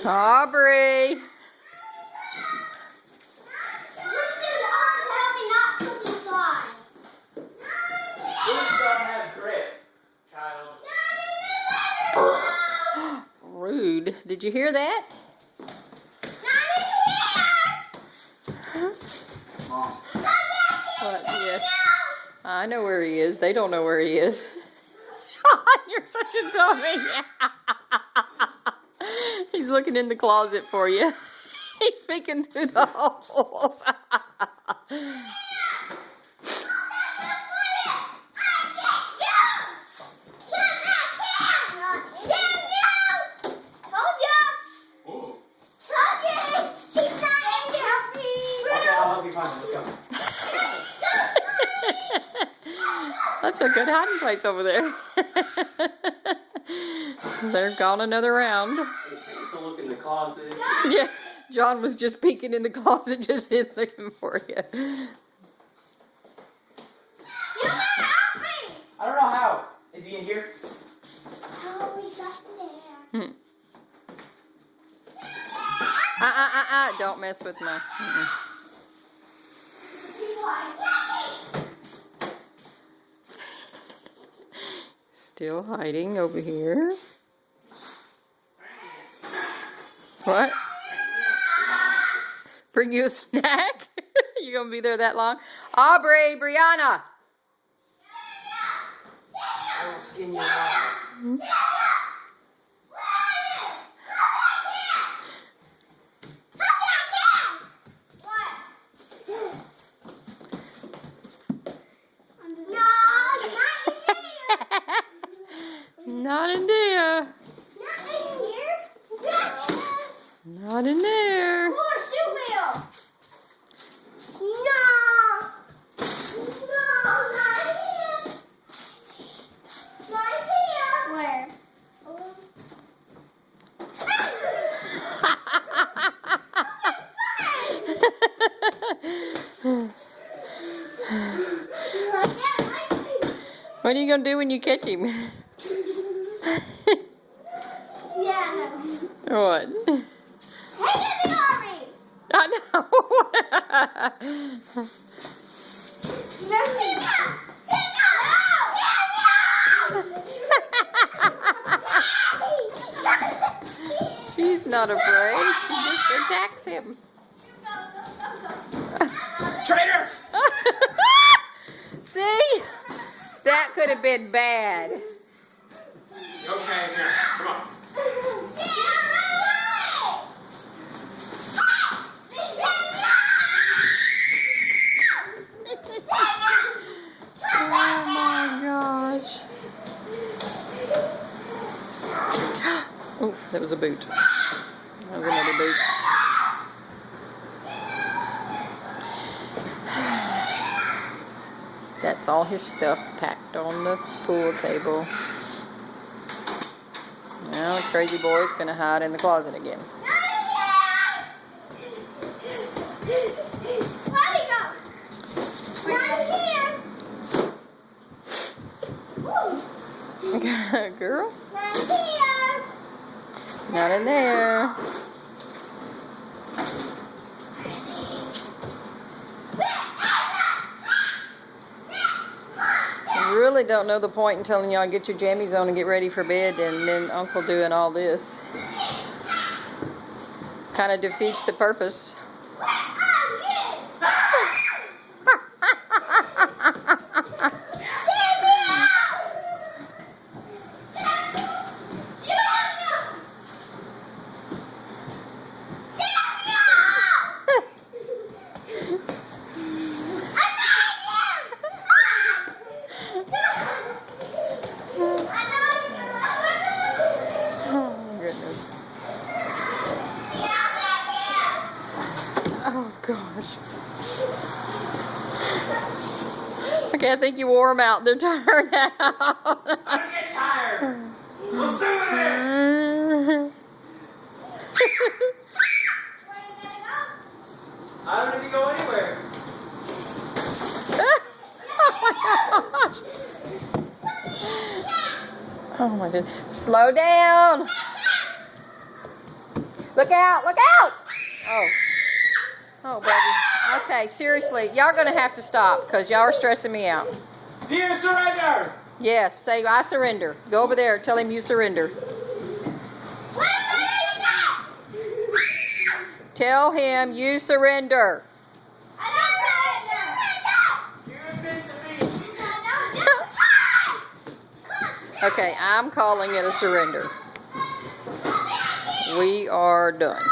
Aubrey. Rude. Did you hear that? Mom. What? Yes. I know where he is. They don't know where he is. You're such a dummy. He's looking in the closet for you. He's peeking through the holes. That's a good hiding place over there. They're gone another round. So look in the closet. Yeah, John was just peeking in the closet, just looking for you. I don't know how. Is he in here? Oh, he's up there. Don't mess with my... Still hiding over here. What? Bring you a snack? You gonna be there that long? Aubrey, Brianna. I will skin you alive. Not in there. Not in there. What are you gonna do when you catch him? What? I know. She's not afraid. She just attacks him. Traitor! See? That could have been bad. Okay, here. Come on. Oh my gosh. Oh, that was a boot. That was another boot. That's all his stuff packed on the pool table. Now the crazy boy's gonna hide in the closet again. Girl? Not in there. I really don't know the point in telling y'all get your jammies on and get ready for bed and then Uncle doing all this. Kind of defeats the purpose. Oh gosh. Okay, I think you wore them out. They're tired out. I'm getting tired. Let's do this. I don't need to go anywhere. Oh my goodness. Slow down. Look out! Look out! Oh. Oh, baby. Okay, seriously, y'all gonna have to stop because y'all are stressing me out. Here, surrender. Yes, say I surrender. Go over there. Tell him you surrender. Tell him you surrender. Okay, I'm calling it a surrender. We are done.